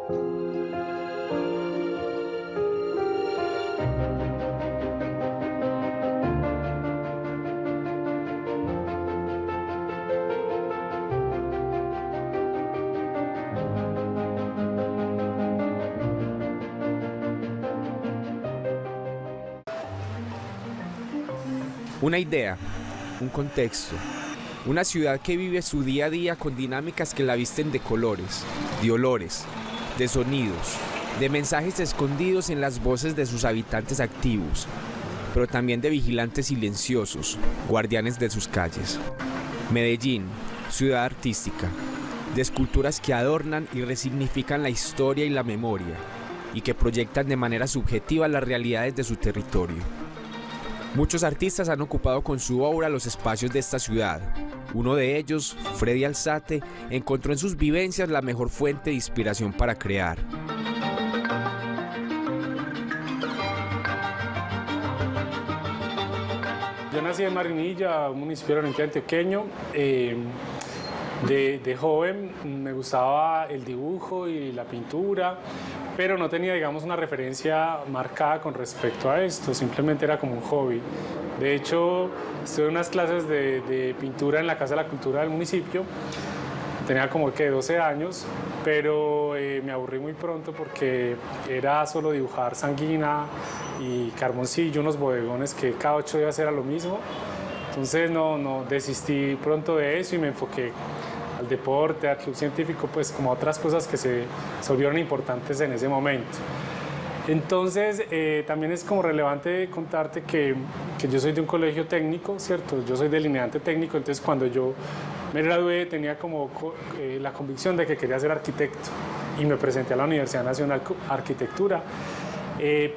Una idea, un contexto, una ciudad que vive su día a día con dinámicas que la visten de colores, de olores, de sonidos, de mensajes escondidos en las voces de sus habitantes activos, pero también de vigilantes silenciosos, guardianes de sus calles. Medellín, ciudad artística, de esculturas que adornan y resignifican la historia y la memoria, y que proyectan de manera subjetiva las realidades de su territorio. Muchos artistas han ocupado con su obra los espacios de esta ciudad. Uno de ellos, Freddy Alzate, encontró en sus vivencias la mejor fuente de inspiración para crear. Yo nací en Marinilla, un municipio relativamente pequeño. De joven me gustaba el dibujo y la pintura, pero no tenía, digamos, una referencia marcada con respecto a esto, simplemente era como un hobby. De hecho, estuve en unas clases de pintura en la Casa de la Cultura del municipio, tenía como que 12 años, pero me aburrí muy pronto porque era solo dibujar sanguina y carboncillo, unos bodegones que cada 8 días era lo mismo. Entonces desistí pronto de eso y me enfoqué al deporte, al club científico, pues como otras cosas que se volvieron importantes en ese momento. Entonces también es como relevante contarte que yo soy de un colegio técnico, ¿cierto? Yo soy delineante técnico, entonces cuando yo me gradué tenía como la convicción de que quería ser arquitecto y me presenté a la Universidad Nacional de Arquitectura.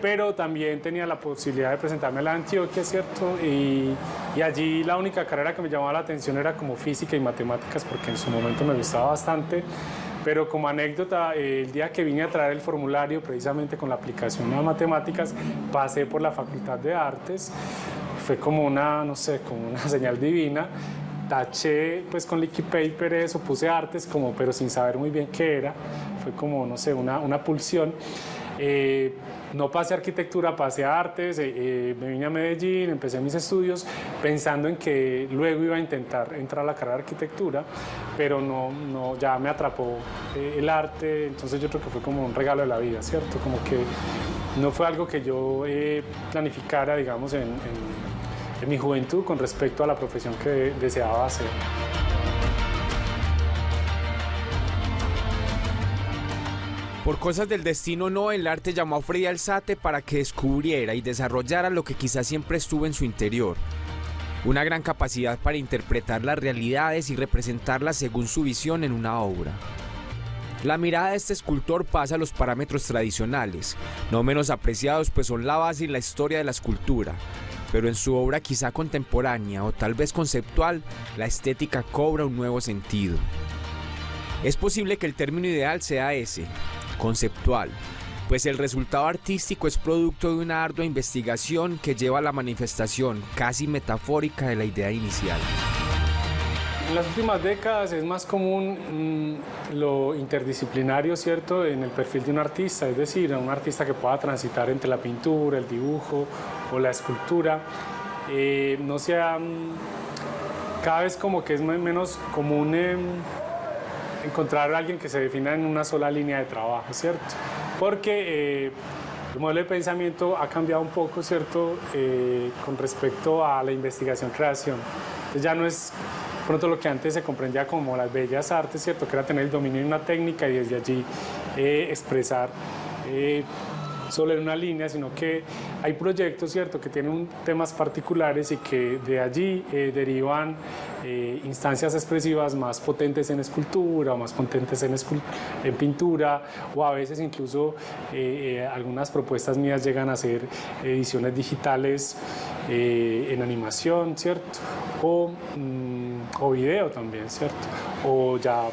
Pero también tenía la posibilidad de presentarme a la Antioquia, ¿cierto? Y allí la única carrera que me llamaba la atención era como física y matemáticas, porque en su momento me gustaba bastante. Pero como anécdota, el día que vine a traer el formulario, precisamente con la aplicación a matemáticas, pasé por la Facultad de Artes. Fue como una, no sé, como una señal divina. Taché pues con liquid paper eso, puse artes, como, pero sin saber muy bien qué era. Fue como, no sé, una pulsión. No pasé a arquitectura, pasé a artes, me vine a Medellín, empecé mis estudios pensando en que luego iba a intentar entrar a la carrera de arquitectura, pero ya me atrapó el arte, entonces yo creo que fue como un regalo de la vida, ¿cierto? Como que no fue algo que yo planificara, digamos, en mi juventud con respecto a la profesión que deseaba hacer. Por cosas del destino, el arte llamó a Freddy Alzate para que descubriera y desarrollara lo que quizás siempre estuvo en su interior. Una gran capacidad para interpretar las realidades y representarlas según su visión en una obra. La mirada de este escultor pasa a los parámetros tradicionales, no menos apreciados pues son la base y la historia de la escultura. Pero en su obra quizá contemporánea o tal vez conceptual, la estética cobra un nuevo sentido. Es posible que el término ideal sea ese, conceptual, pues el resultado artístico es producto de una ardua investigación que lleva a la manifestación casi metafórica de la idea inicial. En las últimas décadas es más común lo interdisciplinario, ¿cierto?, en el perfil de un artista, es decir, un artista que pueda transitar entre la pintura, el dibujo o la escultura. Cada vez como que es menos común encontrar a alguien que se defina en una sola línea de trabajo, ¿cierto? Porque el modelo de pensamiento ha cambiado un poco, ¿cierto?, con respecto a la investigación-creación. Entonces ya no es pronto lo que antes se comprendía como las bellas artes, ¿cierto?, que era tener el dominio de una técnica y desde allí expresar solo en una línea, sino que hay proyectos, ¿cierto?, que tienen temas particulares y que de allí derivan instancias expresivas más potentes en escultura o más potentes en pintura, o a veces incluso algunas propuestas mías llegan a ser ediciones digitales en animación, ¿cierto?, o video también, ¿cierto?, o ya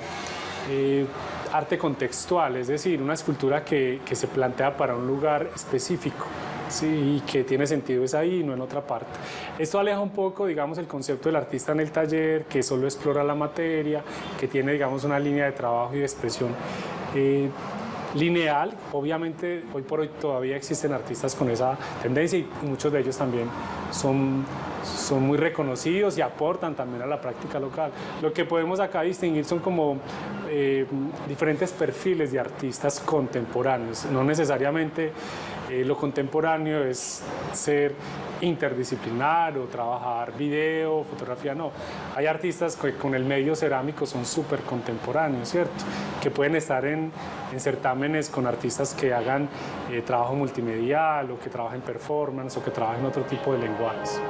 arte contextual, es decir, una escultura que se plantea para un lugar específico, ¿sí?, y que tiene sentido es ahí y no en otra parte. Esto aleja un poco, digamos, el concepto del artista en el taller, que solo explora la materia, que tiene, digamos, una línea de trabajo y de expresión lineal. Obviamente hoy por hoy todavía existen artistas con esa tendencia y muchos de ellos también son muy reconocidos y aportan también a la práctica local. Lo que podemos acá distinguir son como diferentes perfiles de artistas contemporáneos. No necesariamente lo contemporáneo es ser interdisciplinar o trabajar video, fotografía, no. Hay artistas que con el medio cerámico son súper contemporáneos, ¿cierto? Que pueden estar en certámenes con artistas que hagan trabajo multimedial o que trabajen performance o que trabajen otro tipo de lenguajes.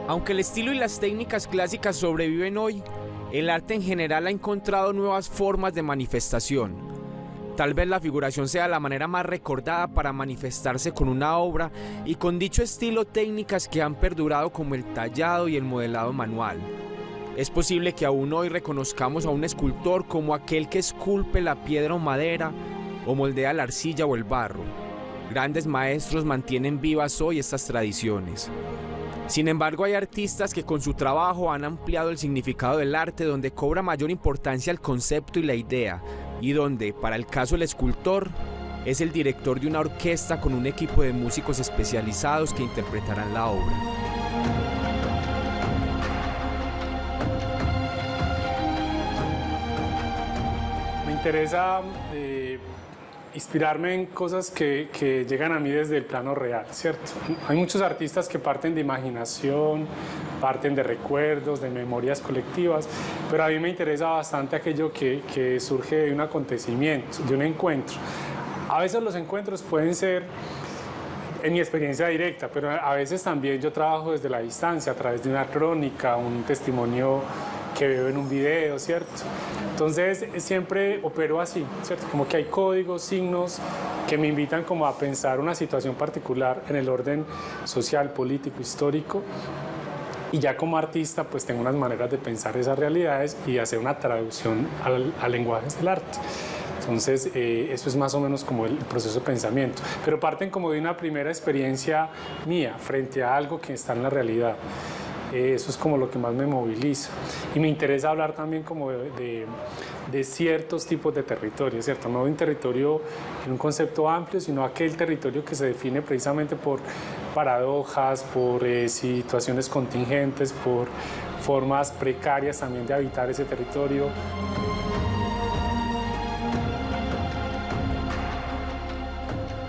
Aunque el estilo y las técnicas clásicas sobreviven hoy, el arte en general ha encontrado nuevas formas de manifestación. Tal vez la figuración sea la manera más recordada para manifestarse con una obra y con dicho estilo técnicas que han perdurado como el tallado y el modelado manual. Es posible que aún hoy reconozcamos a un escultor como aquel que esculpe la piedra o madera o moldea la arcilla o el barro. Grandes maestros mantienen vivas hoy estas tradiciones. Sin embargo, hay artistas que con su trabajo han ampliado el significado del arte, donde cobra mayor importancia el concepto y la idea, y donde, para el caso del escultor, es el director de una orquesta con un equipo de músicos especializados que interpretarán la obra. Me interesa inspirarme en cosas que llegan a mí desde el plano real, ¿cierto? Hay muchos artistas que parten de imaginación, parten de recuerdos, de memorias colectivas, pero a mí me interesa bastante aquello que surge de un acontecimiento, de un encuentro. A veces los encuentros pueden ser en mi experiencia directa, pero a veces también yo trabajo desde la distancia, a través de una crónica, un testimonio que veo en un video, ¿cierto? Entonces siempre opero así, ¿cierto? Como que hay códigos, signos que me invitan como a pensar una situación particular en el orden social, político, histórico, y ya como artista pues tengo unas maneras de pensar esas realidades y hacer una traducción al lenguaje del arte. Entonces, eso es más o menos como el proceso de pensamiento, pero parten como de una primera experiencia mía frente a algo que está en la realidad. Eso es como lo que más me moviliza. Y me interesa hablar también como de ciertos tipos de territorios, ¿cierto? No de un territorio en un concepto amplio, sino aquel territorio que se define precisamente por paradojas, por situaciones contingentes, por formas precarias también de habitar ese territorio.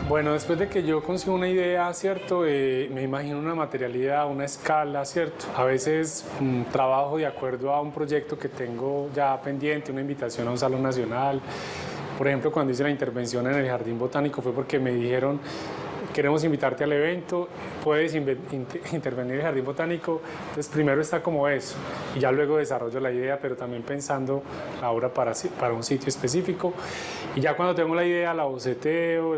Bueno, después de que yo consigo una idea, ¿cierto? Me imagino una materialidad, una escala, ¿cierto? A veces trabajo de acuerdo a un proyecto que tengo ya pendiente, una invitación a un salón nacional. Por ejemplo, cuando hice la intervención en el Jardín Botánico fue porque me dijeron: queremos invitarte al evento, puedes intervenir en el Jardín Botánico. Entonces primero está como eso y ya luego desarrollo la idea, pero también pensando la obra para un sitio específico. Y ya cuando tengo la idea la boceteo,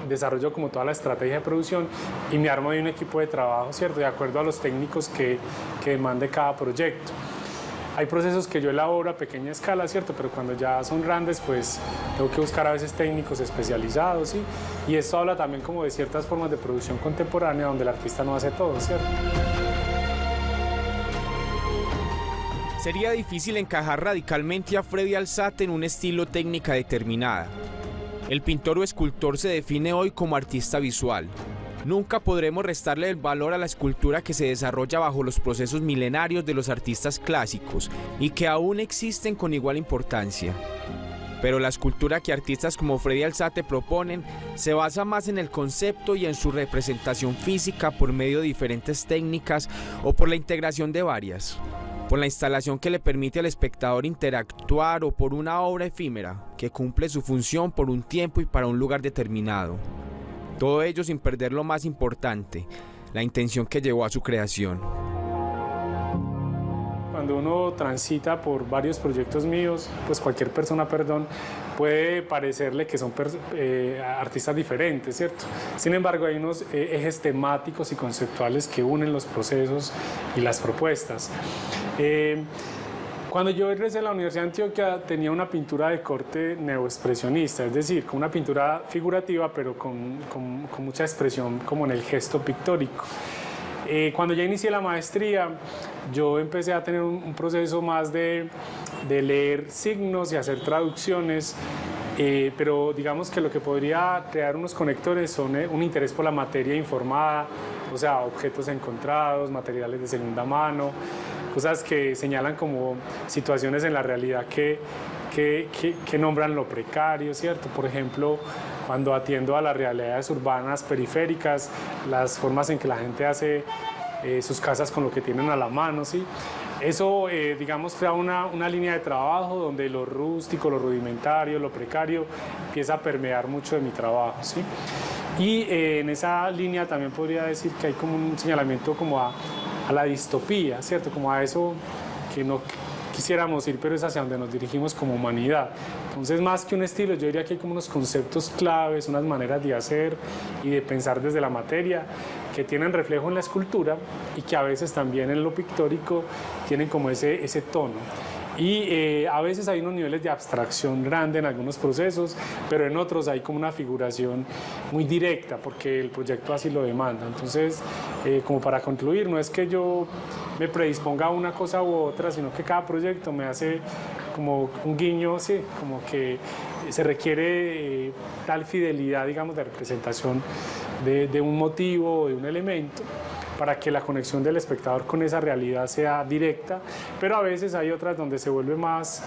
desarrollo como toda la estrategia de producción y me armo de un equipo de trabajo, ¿cierto? De acuerdo a los técnicos que demande cada proyecto. Hay procesos que yo elaboro a pequeña escala, ¿cierto? Pero cuando ya son grandes, pues tengo que buscar a veces técnicos especializados, ¿sí? Y esto habla también como de ciertas formas de producción contemporánea donde el artista no hace todo, ¿cierto? Sería difícil encajar radicalmente a Freddy Alzate en un estilo técnica determinada. El pintor o escultor se define hoy como artista visual. Nunca podremos restarle el valor a la escultura que se desarrolla bajo los procesos milenarios de los artistas clásicos y que aún existen con igual importancia. Pero la escultura que artistas como Freddy Alzate proponen se basa más en el concepto y en su representación física por medio de diferentes técnicas o por la integración de varias. Por la instalación que le permite al espectador interactuar o por una obra efímera que cumple su función por un tiempo y para un lugar determinado. Todo ello sin perder lo más importante, la intención que llevó a su creación. Cuando uno transita por varios proyectos míos, pues cualquier persona, puede parecerle que son artistas diferentes, ¿cierto? Sin embargo, hay unos ejes temáticos y conceptuales que unen los procesos y las propuestas. Cuando yo egresé a la Universidad de Antioquia tenía una pintura de corte neoexpresionista, es decir, con una pintura figurativa pero con mucha expresión como en el gesto pictórico. Cuando ya inicié la maestría, yo empecé a tener un proceso más de leer signos y hacer traducciones, pero digamos que lo que podría crear unos conectores son un interés por la materia informada, o sea, objetos encontrados, materiales de segunda mano, cosas que señalan como situaciones en la realidad que nombran lo precario, ¿cierto? Por ejemplo, cuando atiendo a las realidades urbanas periféricas, las formas en que la gente hace sus casas con lo que tienen a la mano, ¿sí? Eso, digamos, crea una línea de trabajo donde lo rústico, lo rudimentario, lo precario empieza a permear mucho de mi trabajo, ¿sí? Y en esa línea también podría decir que hay como un señalamiento como a la distopía, ¿cierto? Como a eso que no quisiéramos ir, pero es hacia donde nos dirigimos como humanidad. Entonces, más que un estilo, yo diría que hay como unos conceptos claves, unas maneras de hacer y de pensar desde la materia que tienen reflejo en la escultura y que a veces también en lo pictórico tienen como ese tono. Y a veces hay unos niveles de abstracción grande en algunos procesos, pero en otros hay como una figuración muy directa, porque el proyecto así lo demanda. Entonces, como para concluir, no es que yo me predisponga a una cosa u otra, sino que cada proyecto me hace como un guiño, sí, como que se requiere tal fidelidad, digamos, de representación de un motivo o de un elemento, para que la conexión del espectador con esa realidad sea directa, pero a veces hay otras donde se vuelve más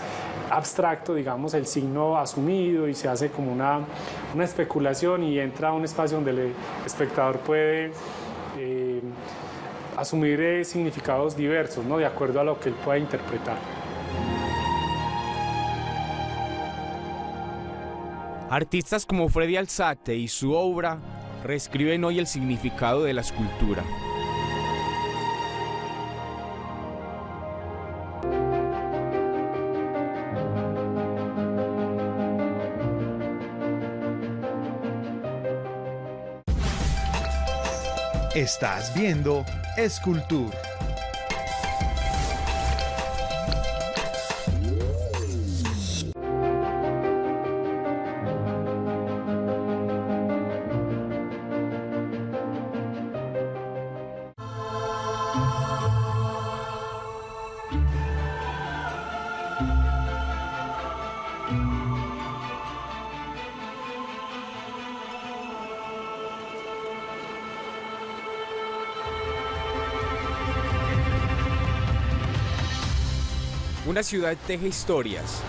abstracto, digamos, el signo asumido y se hace como una especulación y entra a un espacio donde el espectador puede asumir significados diversos, ¿no? De acuerdo a lo que él pueda interpretar. Artistas como Freddy Alzate y su obra reescriben hoy el significado de la escultura. Estás viendo Escultur. Una ciudad teje historias.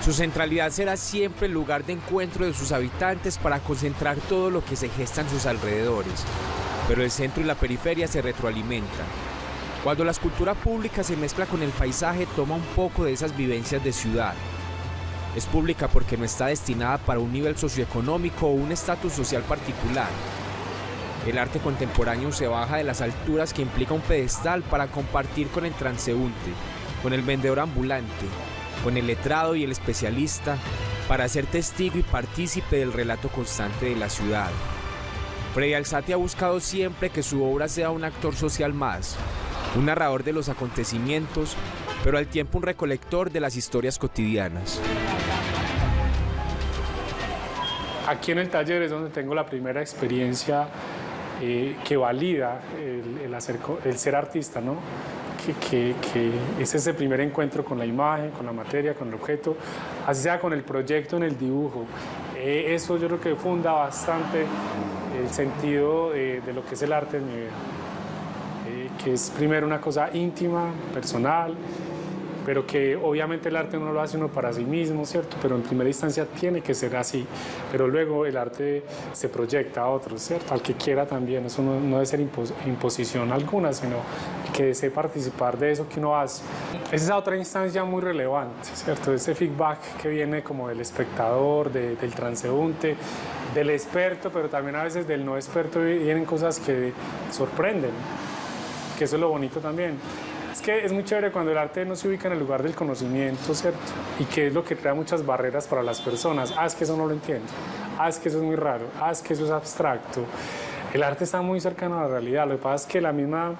Su centralidad será siempre el lugar de encuentro de sus habitantes para concentrar todo lo que se gesta en sus alrededores. Pero el centro y la periferia se retroalimentan. Cuando la escultura pública se mezcla con el paisaje, toma un poco de esas vivencias de ciudad. Es pública porque no está destinada para un nivel socioeconómico o un estatus social particular. El arte contemporáneo se baja de las alturas que implica un pedestal para compartir con el transeúnte, con el vendedor ambulante, con el letrado y el especialista, para ser testigo y partícipe del relato constante de la ciudad. Freddy Alzate ha buscado siempre que su obra sea un actor social más, un narrador de los acontecimientos, pero al tiempo un recolector de las historias cotidianas. Aquí en el taller es donde tengo la primera experiencia que valida el ser artista, ¿no? Que es ese primer encuentro con la imagen, con la materia, con el objeto, así sea con el proyecto en el dibujo. Eso yo creo que funda bastante el sentido de lo que es el arte en mi vida, que es primero una cosa íntima, personal, pero que obviamente el arte no lo hace uno para sí mismo, ¿cierto? Pero en primera instancia tiene que ser así, pero luego el arte se proyecta a otros, ¿cierto? Al que quiera también, eso no debe ser imposición alguna, sino que desee participar de eso que uno hace. Esa es otra instancia muy relevante, ¿cierto? Ese feedback que viene como del espectador, del transeúnte, del experto, pero también a veces del no experto vienen cosas que sorprenden, que eso es lo bonito también. Es que es muy chévere cuando el arte no se ubica en el lugar del conocimiento, ¿cierto? Y que es lo que crea muchas barreras para las personas. Es que eso no lo entiendo. Es que eso es muy raro. Es que eso es abstracto. El arte está muy cercano a la realidad. Lo que pasa es que la misma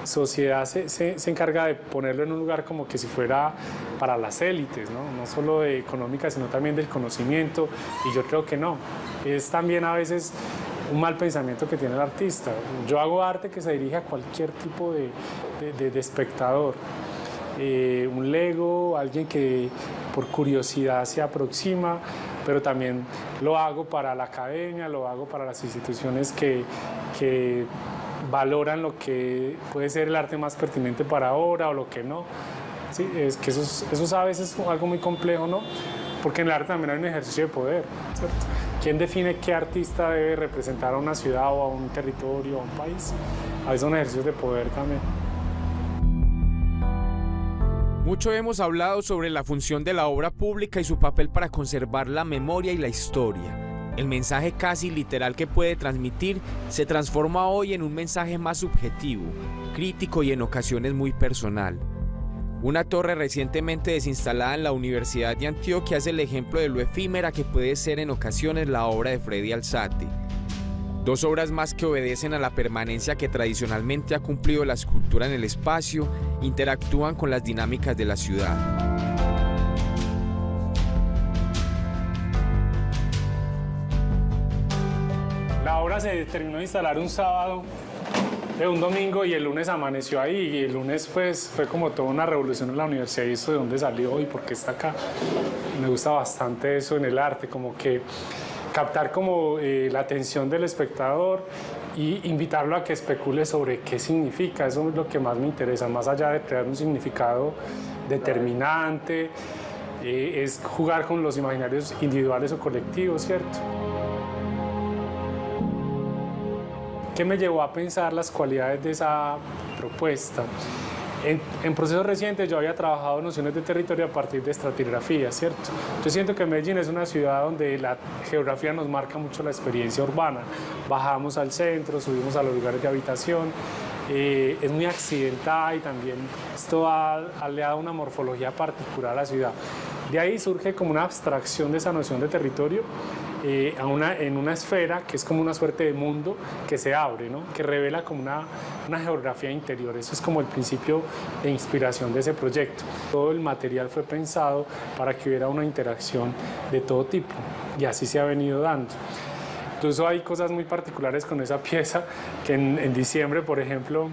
sociedad se encarga de ponerlo en un lugar como que si fuera para las élites, ¿no? No solo de económica, sino también del conocimiento, y yo creo que no. Es también a veces un mal pensamiento que tiene el artista. Yo hago arte que se dirige a cualquier tipo de espectador. Un lego, alguien que por curiosidad se aproxima, pero también lo hago para la academia, lo hago para las instituciones que valoran lo que puede ser el arte más pertinente para ahora o lo que no. Sí, es que eso a veces es algo muy complejo, ¿no? Porque en el arte también hay un ejercicio de poder, ¿cierto? ¿Quién define qué artista debe representar a una ciudad o a un territorio o a un país? A veces son ejercicios de poder también. Mucho hemos hablado sobre la función de la obra pública y su papel para conservar la memoria y la historia. El mensaje casi literal que puede transmitir se transforma hoy en un mensaje más subjetivo, crítico y en ocasiones muy personal. Una torre recientemente desinstalada en la Universidad de Antioquia es el ejemplo de lo efímera que puede ser en ocasiones la obra de Freddy Alzate. Dos obras más que obedecen a la permanencia que tradicionalmente ha cumplido la escultura en el espacio, interactúan con las dinámicas de la ciudad. La obra se terminó de instalar un sábado, un domingo, y el lunes amaneció ahí, y el lunes pues fue como toda una revolución en la universidad, y eso de dónde salió y por qué está acá. Me gusta bastante eso en el arte, como que captar como la atención del espectador y invitarlo a que especule sobre qué significa. Eso es lo que más me interesa, más allá de crear un significado determinante, es jugar con los imaginarios individuales o colectivos, ¿cierto? ¿Qué me llevó a pensar las cualidades de esa propuesta? En procesos recientes yo había trabajado nociones de territorio a partir de estratigrafía, ¿cierto? Yo siento que Medellín es una ciudad donde la geografía nos marca mucho la experiencia urbana. Bajamos al centro, subimos a los lugares de habitación, es muy accidentada, y también esto le da una morfología particular a la ciudad. De ahí surge como una abstracción de esa noción de territorio en una esfera que es como una suerte de mundo que se abre, ¿no? Que revela como una geografía interior. Eso es como el principio de inspiración de ese proyecto. Todo el material fue pensado para que hubiera una interacción de todo tipo, y así se ha venido dando. Incluso hay cosas muy particulares con esa pieza, que en diciembre, por ejemplo,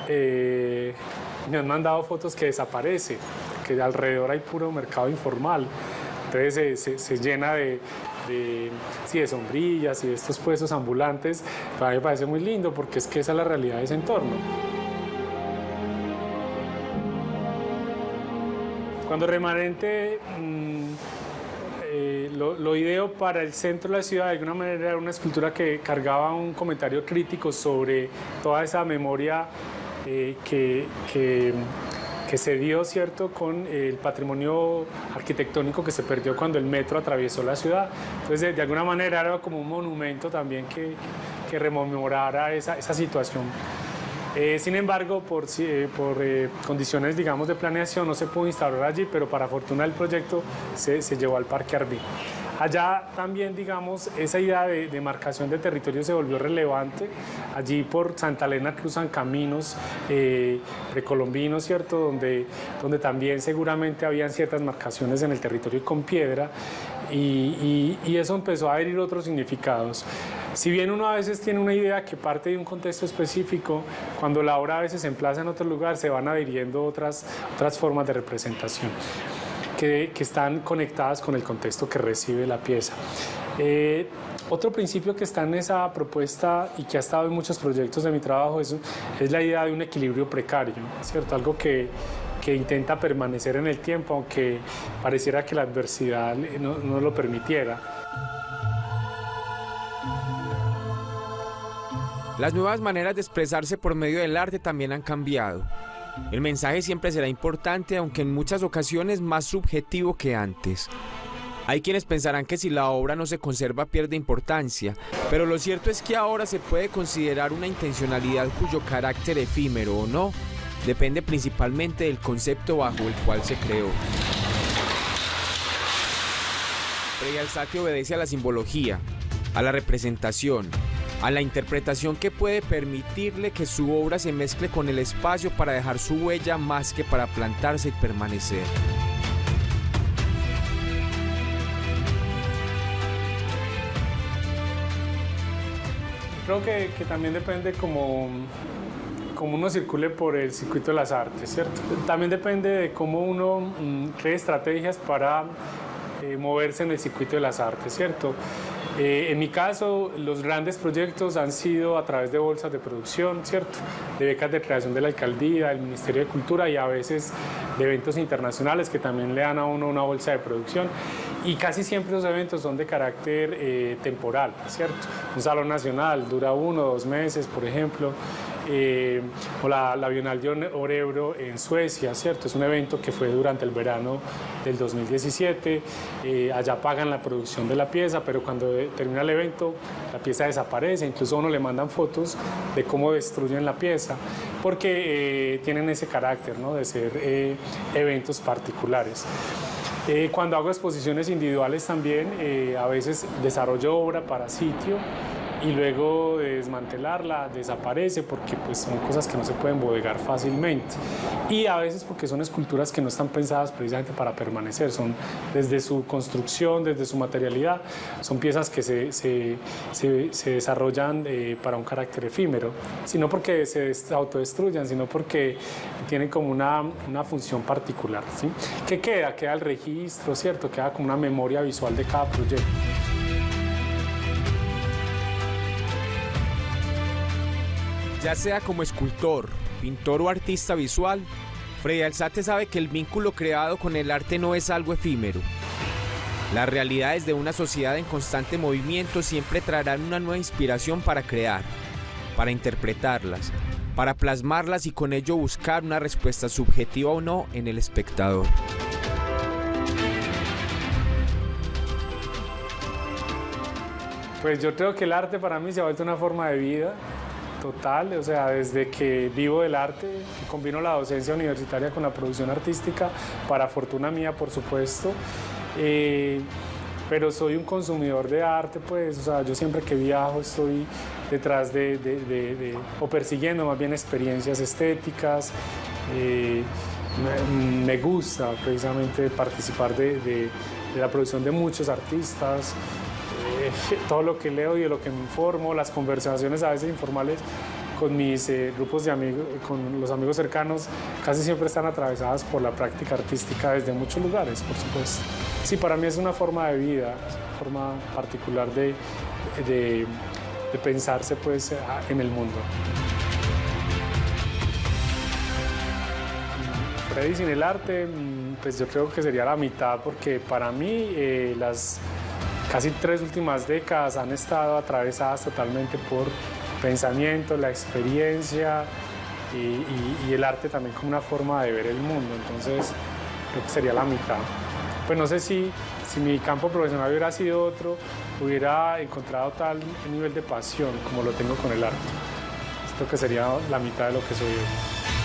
me han mandado fotos que desaparece, que alrededor hay puro mercado informal. Entonces se llena de sombrillas y de estos puestos ambulantes. A mí me parece muy lindo, porque es que esa es la realidad de ese entorno. Cuando Remanente lo ideó para el centro de la ciudad, de alguna manera era una escultura que cargaba un comentario crítico sobre toda esa memoria que se dio, ¿cierto?, con el patrimonio arquitectónico que se perdió cuando el metro atravesó la ciudad. Entonces, de alguna manera era como un monumento también que rememorara esa situación. Sin embargo, por condiciones, digamos, de planeación no se pudo instalar allí, pero para fortuna del proyecto se llevó al Parque Arví. Allá también, digamos, esa idea de marcación de territorio se volvió relevante. Allí por Santa Elena cruzan caminos precolombinos, ¿cierto? Donde también seguramente habían ciertas marcaciones en el territorio con piedra, y eso empezó a adherir otros significados. Si bien uno a veces tiene una idea que parte de un contexto específico, cuando la obra a veces se emplaza en otro lugar, se van adhiriendo otras formas de representación que están conectadas con el contexto que recibe la pieza. Otro principio que está en esa propuesta y que ha estado en muchos proyectos de mi trabajo es la idea de un equilibrio precario, ¿cierto? Algo que intenta permanecer en el tiempo, aunque pareciera que la adversidad no lo permitiera. Las nuevas maneras de expresarse por medio del arte también han cambiado. El mensaje siempre será importante, aunque en muchas ocasiones más subjetivo que antes. Hay quienes pensarán que si la obra no se conserva pierde importancia, pero lo cierto es que ahora se puede considerar una intencionalidad cuyo carácter efímero o no depende principalmente del concepto bajo el cual se creó. Freddy Alzate obedece a la simbología, a la representación, a la interpretación que puede permitirle que su obra se mezcle con el espacio para dejar su huella más que para plantarse y permanecer. Creo que también depende como uno circule por el circuito de las artes, ¿cierto? También depende de cómo uno cree estrategias para moverse en el circuito de las artes, ¿cierto? En mi caso, los grandes proyectos han sido a través de bolsas de producción, ¿cierto? De becas de creación de la alcaldía, del Ministerio de Cultura y a veces de eventos internacionales que también le dan a uno una bolsa de producción. Y casi siempre los eventos son de carácter temporal, ¿cierto? Un salón nacional dura 1 o 2 meses, por ejemplo. O la Bienal de Örebro en Suecia, ¿cierto? Es un evento que fue durante el verano del 2017. Allá pagan la producción de la pieza, pero cuando termina el evento, la pieza desaparece. Incluso a uno le mandan fotos de cómo destruyen la pieza, porque tienen ese carácter, ¿no? De ser eventos particulares. Cuando hago exposiciones individuales también, a veces desarrollo obra para sitio y luego de desmantelarla desaparece porque pues, son cosas que no se pueden bodegar fácilmente. Y a veces porque son esculturas que no están pensadas precisamente para permanecer, son desde su construcción, desde su materialidad, son piezas que se desarrollan para un carácter efímero, sino porque se autodestruyan, sino porque tienen como una función particular, ¿sí? ¿Qué queda? Queda el registro, ¿cierto? Queda como una memoria visual de cada proyecto. Ya sea como escultor, pintor o artista visual, Freddy Alzate sabe que el vínculo creado con el arte no es algo efímero. Las realidades de una sociedad en constante movimiento siempre traerán una nueva inspiración para crear, para interpretarlas, para plasmarlas y con ello buscar una respuesta subjetiva o no en el espectador. Pues yo creo que el arte para mí se ha vuelto una forma de vida total, o sea, desde que vivo del arte, combino la docencia universitaria con la producción artística, para fortuna mía, por supuesto, pero soy un consumidor de arte, pues, o sea, yo siempre que viajo estoy detrás o persiguiendo más bien experiencias estéticas. Me gusta precisamente participar de la producción de muchos artistas. Todo lo que leo y de lo que me informo, las conversaciones a veces informales con mis grupos de amigos, con los amigos cercanos, casi siempre están atravesadas por la práctica artística desde muchos lugares, por supuesto. Sí, para mí es una forma de vida, es una forma particular de pensarse pues, en el mundo. Freddy sin el arte, pues yo creo que sería la mitad, porque para mí las casi 3 últimas décadas han estado atravesadas totalmente por pensamiento, la experiencia y el arte también como una forma de ver el mundo. Entonces, creo que sería la mitad. Pues no sé si mi campo profesional hubiera sido otro, hubiera encontrado tal nivel de pasión como lo tengo con el arte. Creo que sería la mitad de lo que soy hoy.